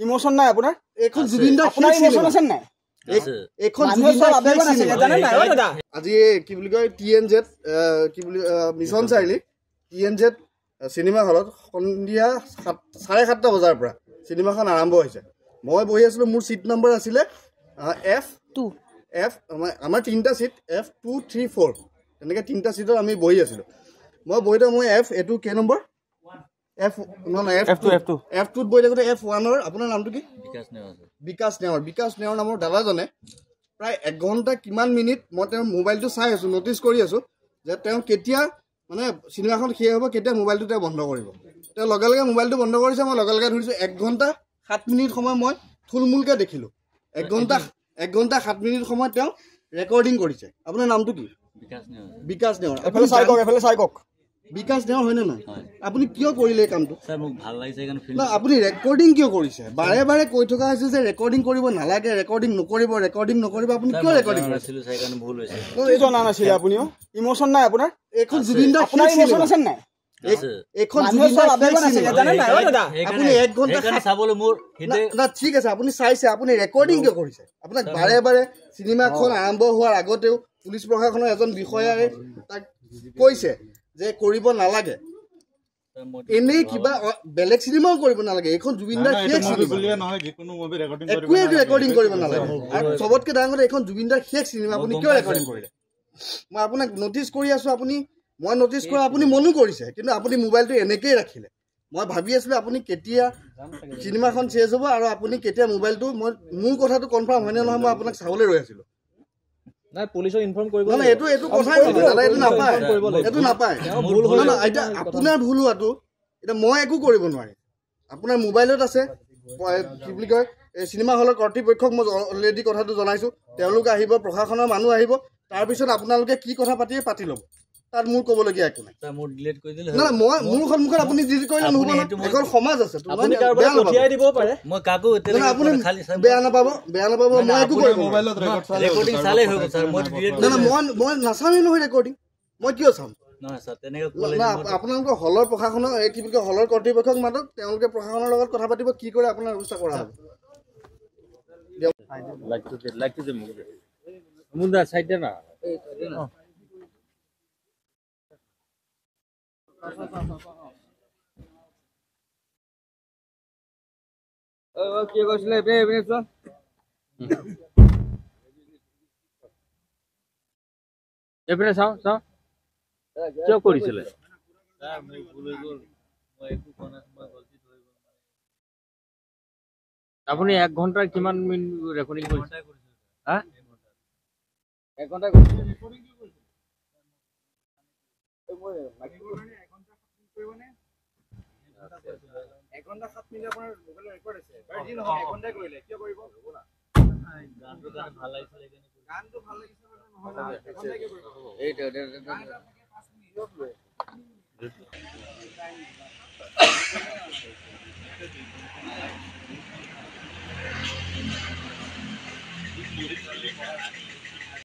emotion নাই আপোনাৰ এখন জুবিন দা আপোনাৰ ইমোশন আছে নাই এখন জুবিন দা আবেগ আছে জানে নাই ও দাদা আজি কি বুলি কয় TNZ কি বুলি মিছন চাৰিলি TNZ সিনেমা হলত সন্ধিয়া 7:30 বজাৰ পৰা সিনেমাখন আৰম্ভ হৈছে মই বহি আছিলো মোৰ সিট নম্বৰ আছিলে F2 আমাৰ তিনটা সিট F2 3 4 তেনেকৈ তিনটা সিটত আমি বহি আছিলো মই বহিতে মই F এটো কে নম্বৰ F2 বহি থাকোঁতে F1 ৰ আপোনাৰ নামটো কি বিকাশ নেওৰ নামৰ দাদাজনে প্ৰায় 1 ঘণ্টা কিমান মিনিট মই তেওঁৰ মোবাইলটো চাই আছো নটিচ কৰি আছো যে তেওঁ কেতিয়া মানে সিনেমাখন শেষ হ'ব কেতিয়া মোবাইলটো তেওঁ বন্ধ কৰিব তেওঁ লগে লগে মোবাইলটো বন্ধ কৰিছে মই লগে লগে ধৰিছো 1 ঘণ্টা 7 মিনিট সময় মই থুলমুলকে দেখিলো 1 ঘণ্টা 7 মিনিট সময় তেওঁ ৰেকৰ্ডিং কৰিছে আপোনাৰ নামটো কি বিকাশ নেওৰ এফালে চাইকক বিকাশ নেওৰ হয়নে নাই আপুনি কিয় কৰিলে কামটো স্যাৰ মোক ভাল লাগিছে কাৰণ ফিল্ম না আপুনি ৰেকৰ্ডিং কিয় কৰিছে বাৰে বাৰে কৈ থকা হৈছে যে ৰেকৰ্ডিং কৰিব নালাগে ৰেকৰ্ডিং নকৰিব আপুনি কিয় ৰেকৰ্ডিং কৰিছিলো চাই কাৰণ ভুল হৈছে কি জনা নাছিলে আপুনিও ইমোশন নাই আপোনাৰ এখন জুবিন দা আপোনাৰ ইমোশন আছে নাই এখন জুবিন দা আবেগ আছে জানে নাই ও দাদা আপুনি 1 ঘণ্টা সেইকাৰণে চাবলৈ মোৰ হিতে না ঠিক আছে আপুনি চাইছে আপুনি ৰেকৰ্ডিং কিয় কৰিছে আপোনাক বাৰে বাৰে সিনেমাখন আৰম্ভ হোৱাৰ আগতেও পুলিচ প্ৰশাসনৰ এজন বিষয়াই তাক কৈছে যে কৰিব নালাগে এনেই কিবা বেলেগ সিনেমাও কৰিব নালাগে এখন জুবিন দাৰ শেষ সিনেমা নহয় যিকোনো মুভি ৰেকৰ্ডিং কৰিব নালাগে আৰু সবতকে ডাঙৰ এখন জুবিন দাৰ শেষ সিনেমা আপুনি কিয় ৰেকৰ্ডিং কৰিলে মই আপোনাক নটিচ কৰি আছো মই নটিচ কৰা আপুনি মনো কৰিছে কিন্তু আপুনি মোবাইলটো এনেকেই ৰাখিলে মই ভাবি আছিলো আপুনি কেতিয়া সিনেমাখন শেষ হ'ব আৰু আপুনি কেতিয়া মোবাইলটো মোৰ কথাটো কনফাৰ্ম হয় নে নহয় মই আপোনাক চাবলৈ ৰৈ আছিলো নাই পুলিচক ইনফৰ্ম কৰিব না এইটো কথাই নহয় দাদা এইটো নাপায় না এটা আপোনাৰ ভুল হোৱাটো এটা মই একো কৰিব নোৱাৰিম আপোনাৰ মোবাইলত আছে কি বুলি কয় সিনেমা হলৰ কৰ্তৃপক্ষক মই অলৰেডি কথাটো জনাইছো তেওঁলোক আহিব প্ৰশাসনৰ মানুহ আহিব তাৰ পিছত আপোনালোকে কি কথা পাতি ল'ব তাত মোৰ ক'বলগীয়া একো নাই মোৰ ডিলিট কৰি দিলে না মই মোৰ সন্মুখত আপুনি ডিলিট কৰিলে নহ'ব এখন সমাজ আছে আপুনি কাৰোবাক পঠিয়াই দিব পাৰে মই কাকো আপুনি বেয়া নাপাব মই একো কৰিব মোবাইলত ৰেকৰ্ডিং চালে হৈ গ'ল স্যাৰ মই ডিলিট না মই নাচামেই নহয় ৰেকৰ্ডিং মই কিয় চাম নহয় স্যাৰ তেনেকৈ ক'লে না আপোনালোকৰ হলৰ প্ৰশাসনৰ কি বুলি কয় হলৰ কৰ্তৃপক্ষক মাতক তেওঁলোকে প্ৰশাসনৰ লগত কথা পাতিব কি কৰে আপোনাৰ ব্যৱস্থা কৰা হ'ব লাগতে মুদা সাইডে না কি কৈছিলে এইপিনে চোৱা এইপিনে চাওঁ কিয় কৰিছিলে আপুনি 1 ঘণ্টাৰ কিমান মিনিট ৰেকৰ্ডিং কৰিছে হা 1 ঘণ্টা কৰিছে এঘণ্টা 7 মিনিট আপোনাৰ মোবাইলৰ ৰেকৰ্ড আছে বাজি নহয় এঘণ্টা কৰিলে কিয় কৰিব গানটো ভাল লাগিছিল গানটো ভাল লাগিছে নহয় এঘণ্টা কিয় কৰিব এইটো